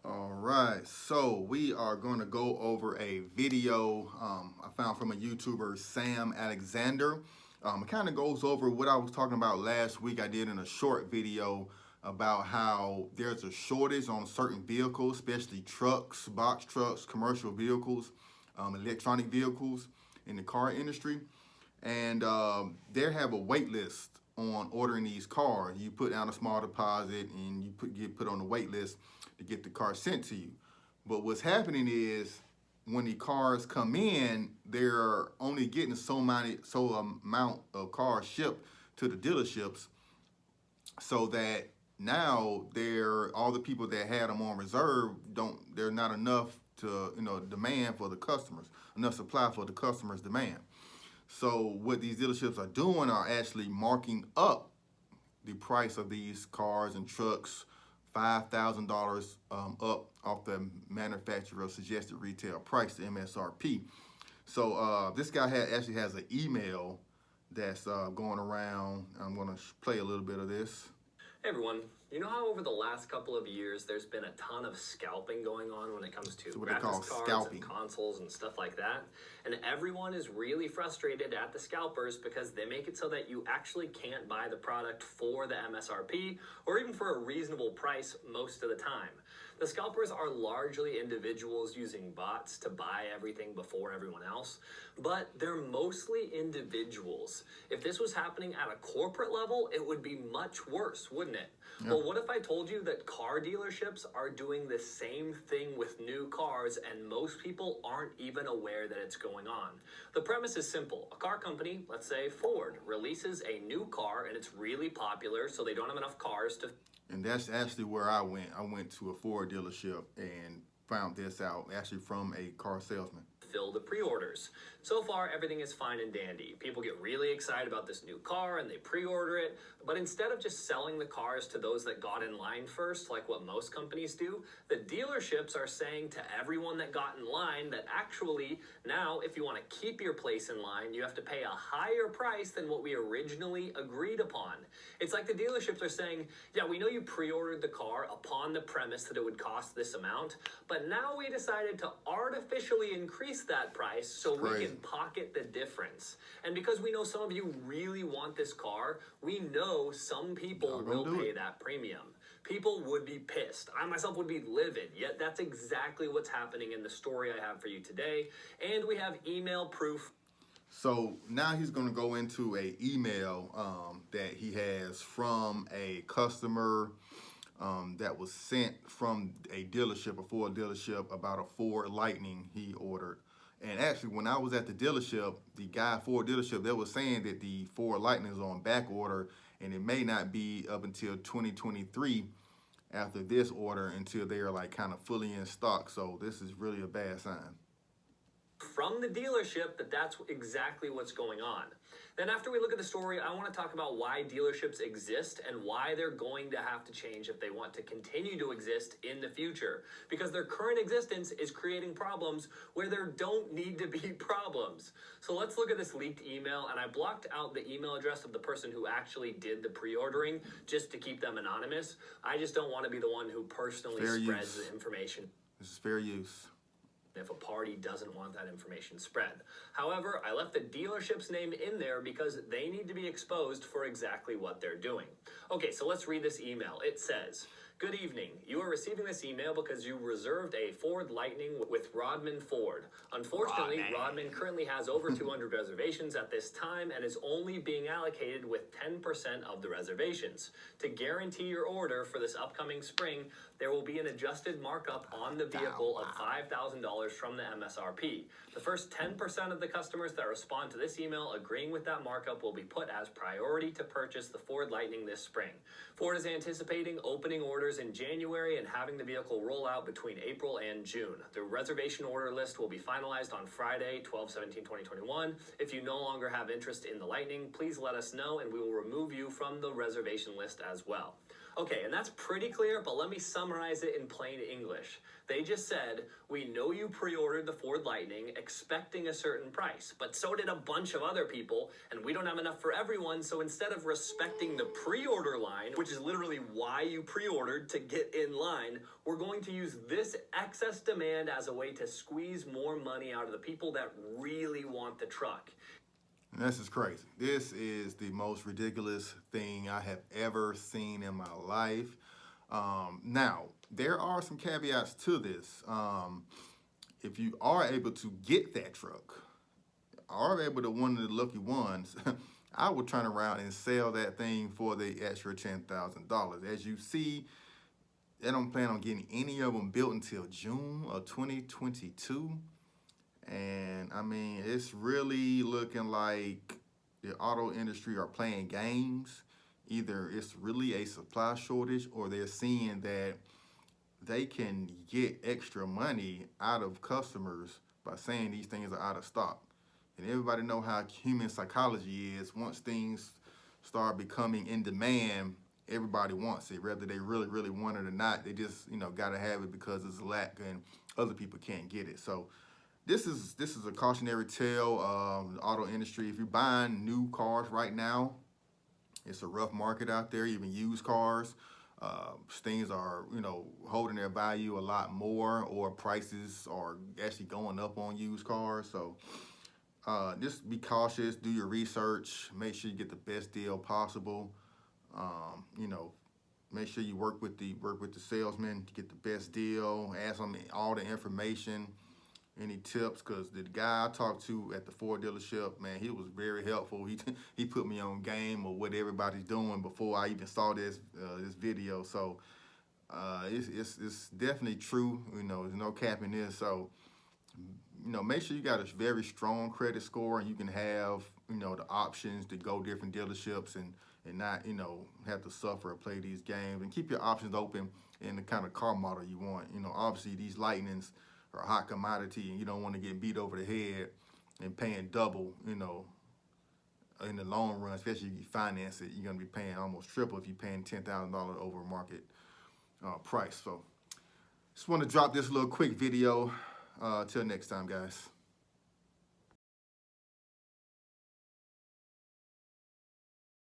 All right, so we are going to go over a video I found from a YouTuber, Sam Alexander. It kind of goes over what I was talking about last week. I did in a short video about how there's a shortage on certain vehicles, especially trucks, box trucks, commercial vehicles, electronic vehicles in the car industry. And they have a wait list on ordering these cars. You put down a small deposit and you get put on the wait list to get the car sent to you. But what's happening is when the cars come in, they're only getting so amount of cars shipped to the dealerships, so that now all the people that had them on reserve there's not enough to demand for the customers, enough supply for the customers' demand. So what these dealerships are doing are actually marking up the price of these cars and trucks $5,000 up off the manufacturer's suggested retail price, the MSRP. So this guy actually has an email that's going around. I'm going to play a little bit of this. Hey everyone, you know how over the last couple of years there's been a ton of scalping going on when it comes to graphics cards and consoles and stuff like that? And everyone is really frustrated at the scalpers because they make it so that you actually can't buy the product for the MSRP or even for a reasonable price most of the time. The scalpers are largely individuals using bots to buy everything before everyone else, but they're mostly individuals. If this was happening at a corporate level, it would be much worse, wouldn't it? Yep. Well, what if I told you that car dealerships are doing the same thing with new cars and most people aren't even aware that it's going on? The premise is simple. A car company, let's say Ford, releases a new car and it's really popular, so they don't have enough cars to... And that's actually where I went. I went to a Ford dealership and found this out, actually from a car salesman. Fill the pre-orders. So far, everything is fine and dandy. People get really excited about this new car and they pre-order it, but instead of just selling the cars to those that got in line first, like what most companies do, the dealerships are saying to everyone that got in line that actually, now, if you want to keep your place in line, you have to pay a higher price than what we originally agreed upon. It's like the dealerships are saying, yeah, we know you pre-ordered the car upon the premise that it would cost this amount, but now we decided to artificially increase that price so we can pocket the difference. And because we know some of you really want this car, we know some people will pay that premium. People would be pissed. I myself would be livid, yet that's exactly what's happening in the story I have for you today. And we have email proof. So now he's going to go into a email that he has from a customer that was sent from a dealership, a Ford dealership, about a Ford Lightning he ordered. And actually, when I was at the dealership, the guy Ford dealership, they were saying that the Ford Lightning is on back order, and it may not be up until 2023 after this order until they are like kind of fully in stock. So this is really a bad sign. From the dealership that's exactly what's going on. Then after we look at the story, I want to talk about why dealerships exist and why they're going to have to change if they want to continue to exist in the future. Because their current existence is creating problems where there don't need to be problems. So let's look at this leaked email, and I blocked out the email address of the person who actually did the pre-ordering just to keep them anonymous. I just don't want to be the one who personally spreads the information. This is fair use if a party doesn't want that information spread. However, I left the dealership's name in there because they need to be exposed for exactly what they're doing. Okay, so let's read this email. It says, "Good evening. You are receiving this email because you reserved a Ford Lightning with Rodman Ford. Unfortunately, Rodman currently has over 200 reservations at this time and is only being allocated with 10% of the reservations. To guarantee your order for this upcoming spring, there will be an adjusted markup on the vehicle of $5,000 from the MSRP. The first 10% of the customers that respond to this email agreeing with that markup will be put as priority to purchase the Ford Lightning this spring. Ford is anticipating opening orders in January and having the vehicle roll out between April and June. The reservation order list will be finalized on Friday, 12/17/2021. If you no longer have interest in the Lightning, please let us know and we will remove you from the reservation list as well." Okay, and that's pretty clear, but let me summarize it in plain English. They just said, we know you pre-ordered the Ford Lightning expecting a certain price, but so did a bunch of other people, and we don't have enough for everyone, so instead of respecting the pre-order line, which is literally why you pre-ordered to get in line, we're going to use this excess demand as a way to squeeze more money out of the people that really want the truck. And this is crazy. This is the most ridiculous thing I have ever seen in my life. Now, there are some caveats to this. If you are able to get that truck, are able to one of the lucky ones, I would turn around and sell that thing for the extra $10,000. As you see, they don't plan on getting any of them built until June of 2022. And I mean, it's really looking like the auto industry are playing games. Either it's really a supply shortage or they're seeing that they can get extra money out of customers by saying these things are out of stock. And everybody know how human psychology is. Once things start becoming in demand, everybody wants it, whether they really, really want it or not. They just, gotta have it because it's a lack and other people can't get it. So this is a cautionary tale of the auto industry. If you're buying new cars right now, it's a rough market out there, even used cars. Things are, holding their value a lot more, or prices are actually going up on used cars. So just be cautious, do your research, make sure you get the best deal possible. Make sure you work with the salesman to get the best deal. Ask them all the information, any tips, because the guy I talked to at the Ford dealership, man, he was very helpful. He put me on game of what everybody's doing before I even saw this video. So it's definitely true. There's no cap in this. So make sure you got a very strong credit score, and you can have the options to go different dealerships and not have to suffer or play these games, and keep your options open in the kind of car model you want. Obviously these Lightnings are a hot commodity, and you don't want to get beat over the head and paying double, in the long run, especially if you finance it. You're going to be paying almost triple if you're paying $10,000 over market price. So just want to drop this little quick video. Till next time, guys.